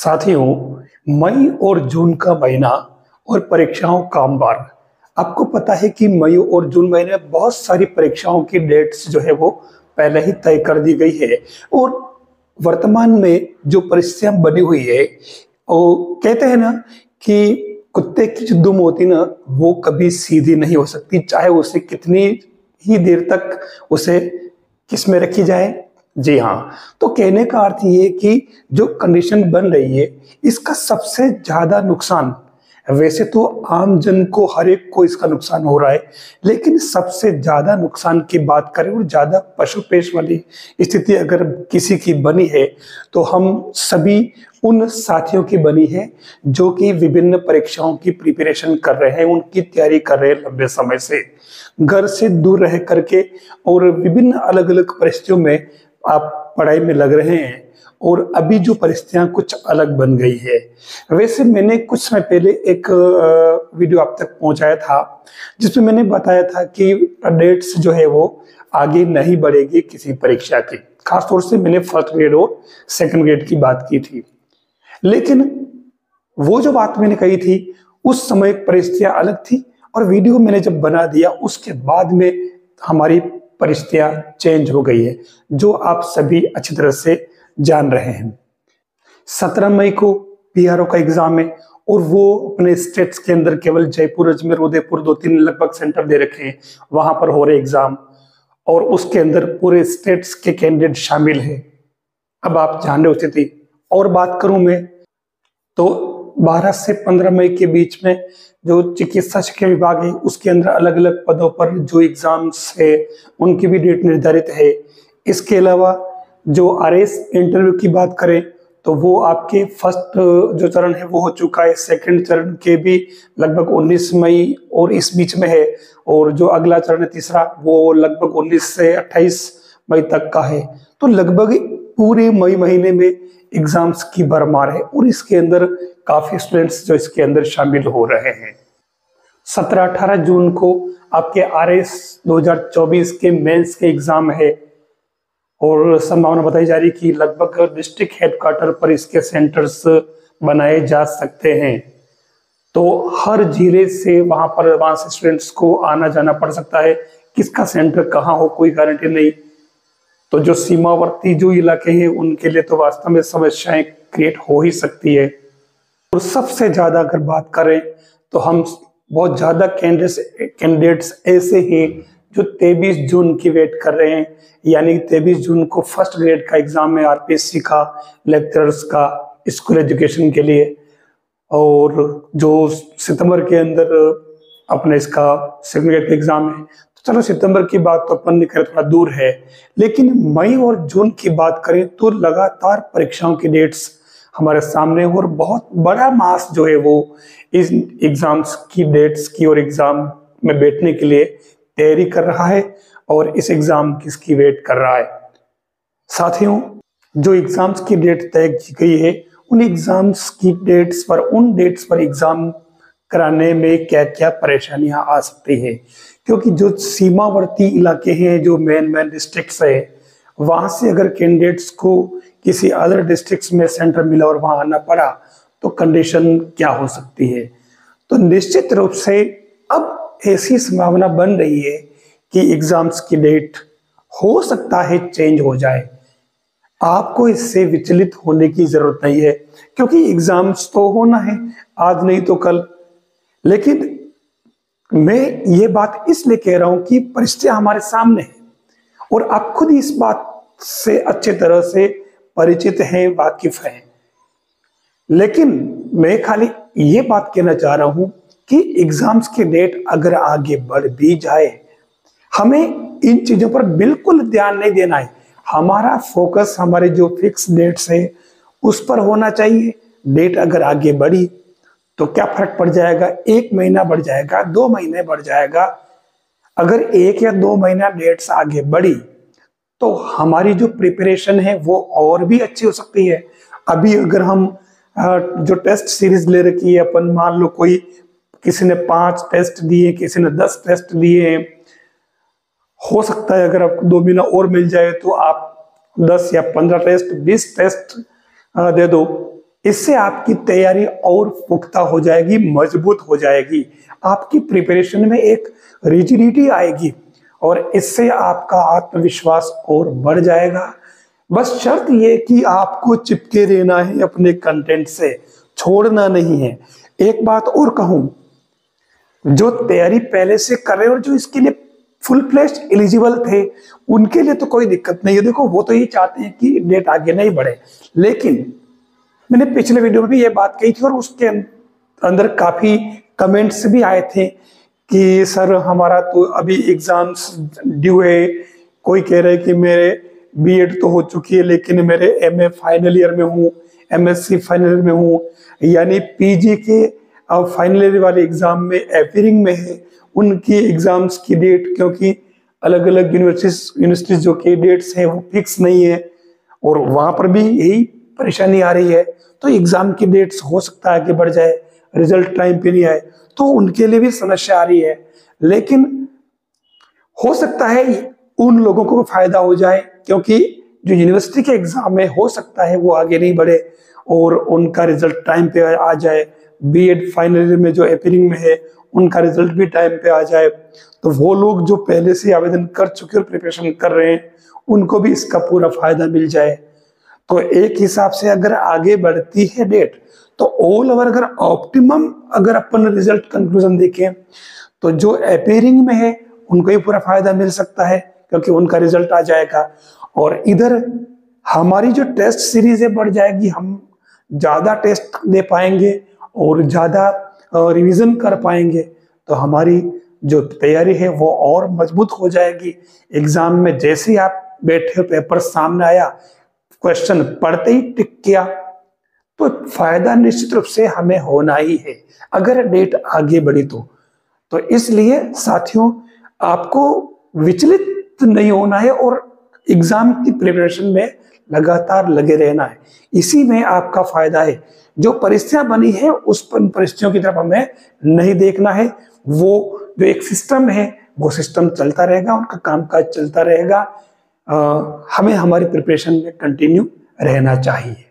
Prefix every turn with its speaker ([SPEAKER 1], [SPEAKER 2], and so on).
[SPEAKER 1] साथियों, मई और जून का महीना और परीक्षाओं का अंबार। आपको पता है कि मई और जून महीने में बहुत सारी परीक्षाओं की डेट्स जो है वो पहले ही तय कर दी गई है। और वर्तमान में जो परिस्थितियां बनी हुई है, वो कहते हैं ना कि कुत्ते की जो दुम होती ना, वो कभी सीधी नहीं हो सकती, चाहे उसे कितनी ही देर तक उसे किस में रखी जाए। जी हाँ, तो कहने का अर्थ ये कि जो कंडीशन बन रही है, इसका सबसे ज्यादा नुकसान, वैसे तो आम जन को, हर एक को इसका नुकसान हो रहा है, लेकिन सबसे ज्यादा नुकसान की बात करें और ज्यादा पशुपेश वाली स्थिति अगर किसी की बनी है, तो हम सभी उन साथियों की बनी है जो कि विभिन्न परीक्षाओं की प्रिपरेशन कर रहे हैं, उनकी तैयारी कर रहे हैं लंबे समय से, घर से दूर रह करके और विभिन्न अलग अलग परिस्थितियों में आप पढ़ाई में लग रहे हैं। और अभी जो परिस्थितियां कुछ अलग बन गई है। वैसे मैंने कुछ समय पहले एक वीडियो आप तक पहुंचाया था, जिसमें मैंने बताया था कि डेट्स जो है वो आगे नहीं बढ़ेगी किसी परीक्षा की। खासतौर से मैंने फर्स्ट ग्रेड और सेकंड ग्रेड की बात की थी, लेकिन वो जो बात मैंने कही थी उस समय परिस्थितियां अलग थी, और वीडियो मैंने जब बना दिया उसके बाद में हमारी परिस्थितियां चेंज हो गई है, जो आप सभी अच्छी तरह से जान रहे हैं। 17 मई को पीआरओ का एग्जाम है, और वो अपने स्टेट्स के अंदर केवल जयपुर, अजमेर, उदयपुर, 2-3 लगभग सेंटर दे रखे हैं, वहां पर हो रहे एग्जाम, और उसके अंदर पूरे स्टेट्स के कैंडिडेट शामिल हैं। अब आप जान रहे होते थे। और बात करूं मैं, तो 12 से 15 मई के बीच में जो चिकित्सा शिक्षा विभाग है, उसके अंदर अलग अलग पदों पर जो एग्जाम्स है उनकी भी डेट निर्धारित है। इसके अलावा जो आरएस इंटरव्यू की बात करें, तो वो आपके फर्स्ट जो चरण है वो हो चुका है, सेकंड चरण के भी लगभग 19 मई और इस बीच में है, और जो अगला चरण है तीसरा, वो लगभग 19 से 28 मई तक का है। तो लगभग पूरे मई महीने में एग्जाम्स की भरमार है, और इसके अंदर काफी स्टूडेंट्स जो इसके अंदर शामिल हो रहे हैं। 17-18 जून को आपके आरएस 2024 के मेंस के एग्जाम है, और संभावना बताई जा रही कि लगभग डिस्ट्रिक्ट हेडक्वार्टर पर इसके सेंटर्स बनाए जा सकते हैं। तो हर जिले से वहां से स्टूडेंट्स को आना जाना पड़ सकता है। किसका सेंटर कहाँ हो कोई गारंटी नहीं। तो जो सीमावर्ती जो इलाके हैं उनके लिए तो वास्तव में समस्याएं क्रिएट हो ही सकती है। और सबसे ज्यादा अगर बात करें, तो हम बहुत ज्यादा कैंडिडेट्स ऐसे हैं जो 23 जून की वेट कर रहे हैं, यानी 23 जून को फर्स्ट ग्रेड का एग्जाम है आरपीएससी का, लेक्चरर्स का, स्कूल एजुकेशन के लिए। और जो सितंबर के अंदर अपने इसका सेकंड ग्रेड का एग्जाम है, तो चलो सितंबर की बात तो अपन ने करें, थोड़ा दूर है। लेकिन मई और जून की बात करें तो लगातार परीक्षाओं की डेट्स हमारे सामने, और बहुत बड़ा मास जो है वो इस एग्जाम्स की डेट्स की और एग्जाम में बैठने के लिए तैयारी कर रहा है, और इस एग्जाम किसकी वेट कर रहा है। साथियों, जो एग्जाम्स की डेट तय की गई है, उन एग्जाम्स की डेट्स पर, उन डेट्स पर एग्जाम कराने में क्या क्या परेशानियां आ सकती है, क्योंकि जो सीमावर्ती इलाके हैं, जो मेन डिस्ट्रिक्ट्स है, वहां से अगर कैंडिडेट्स को किसी अदर डिस्ट्रिक्ट्स में सेंटर मिला और वहां आना पड़ा, तो कंडीशन क्या हो सकती है। तो निश्चित रूप से अब ऐसी संभावना बन रही है कि एग्जाम्स की डेट हो सकता है चेंज हो जाए। आपको इससे विचलित होने की जरूरत नहीं है, क्योंकि एग्जाम्स तो होना है, आज नहीं तो कल। लेकिन मैं ये बात इसलिए कह रहा हूं कि परिस्थितियां हमारे सामने है, और आप खुद इस बात से अच्छे तरह से परिचित हैं, वाकिफ हैं। लेकिन मैं खाली ये बात कहना चाह रहा हूं कि एग्जाम्स की डेट अगर आगे बढ़ भी जाए, हमें इन चीजों पर बिल्कुल ध्यान नहीं देना है। हमारा फोकस हमारे जो फिक्स डेट्स है उस पर होना चाहिए। डेट अगर आगे बढ़ी तो क्या फर्क पड़ जाएगा, 1 महीना बढ़ जाएगा, 2 महीने बढ़ जाएगा। अगर 1 या 2 महीना डेट्स आगे बढ़ी, तो हमारी जो प्रिपरेशन है वो और भी अच्छी हो सकती है। अभी अगर हम जो टेस्ट सीरीज ले रखी है अपन, मान लो कोई किसी ने 5 टेस्ट दिए, किसी ने 10 टेस्ट दिए, हो सकता है अगर आपको 2 महीना और मिल जाए तो आप 10 या 15 टेस्ट, 20 टेस्ट दे दो। इससे आपकी तैयारी और पुख्ता हो जाएगी, मजबूत हो जाएगी, आपकी प्रिपरेशन में एक रिजिडिटी आएगी और इससे आपका आत्मविश्वास और बढ़ जाएगा। बस शर्त ये कि आपको चिपके रहना है अपने कंटेंट से, छोड़ना नहीं है। एक बात और कहूं, जो तैयारी पहले से कर रहे और जो इसके लिए फुल फ्लेश्ड एलिजिबल थे, उनके लिए तो कोई दिक्कत नहीं है। देखो, वो तो ये चाहते हैं कि डेट आगे नहीं बढ़े, लेकिन मैंने पिछले वीडियो में भी ये बात कही थी और उसके अंदर काफी कमेंट्स भी आए थे कि सर हमारा तो अभी एग्जाम्स ड्यू है, कोई कह रहे कि मेरे बीएड तो हो चुकी है लेकिन मेरे एमए फाइनल ईयर में हूँ, एमएससी फाइनल ईयर में हूँ, यानी पीजी के फाइनल ईयर वाले एग्जाम में अपीयरिंग में है, उनकी एग्जाम्स की डेट, क्योंकि अलग अलग यूनिवर्सिटीज जो की डेट्स हैं वो फिक्स नहीं है और वहां पर भी यही परेशानी आ रही है। तो एग्जाम की डेट्स हो सकता है कि बढ़ जाए, रिजल्ट टाइम पे नहीं आए, तो उनके लिए भी समस्या आ रही है। लेकिन हो सकता है उन लोगों को फायदा हो जाए, क्योंकि जो यूनिवर्सिटी के एग्जाम में हो सकता है वो आगे नहीं बढ़े और उनका रिजल्ट टाइम पे आ जाए। बीएड फाइनल ईयर में जो अपीयरिंग में है उनका रिजल्ट भी टाइम पे आ जाए, तो वो लोग जो पहले से आवेदन कर चुके और प्रिपरेशन कर रहे हैं उनको भी इसका पूरा फायदा मिल जाए। तो एक हिसाब से अगर आगे बढ़ती है डेट, तो ऑल ओवर अगर ऑप्टिमम अगर अपन रिजल्ट कंक्लूजन देखें तो जो अपीयरिंग में है उनको ही पूरा फायदा मिल सकता है, क्योंकि उनका रिजल्ट आ जाएगा और इधर हमारी जो टेस्ट सीरीज है बढ़ जाएगी, हम ज्यादा टेस्ट दे पाएंगे और ज्यादा रिवीजन कर पाएंगे, तो हमारी जो तैयारी है वो और मजबूत हो जाएगी। एग्जाम में जैसे ही आप बैठे, पेपर सामने आया, क्वेश्चन पढ़ते ही टिक किया, तो फायदा निश्चित रूप से हमें होना ही है अगर डेट आगे बढ़ी तो इसलिए साथियों, आपको विचलित नहीं होना है और एग्जाम की प्रिपरेशन में लगातार लगे रहना है। इसी में आपका फायदा है। जो परिस्थितियां बनी है उस परिस्थितियों की तरफ हमें नहीं देखना है। वो जो एक सिस्टम है वो सिस्टम चलता रहेगा, उनका कामकाज चलता रहेगा। हमें हमारी प्रिपरेशन में कंटिन्यू रहना चाहिए।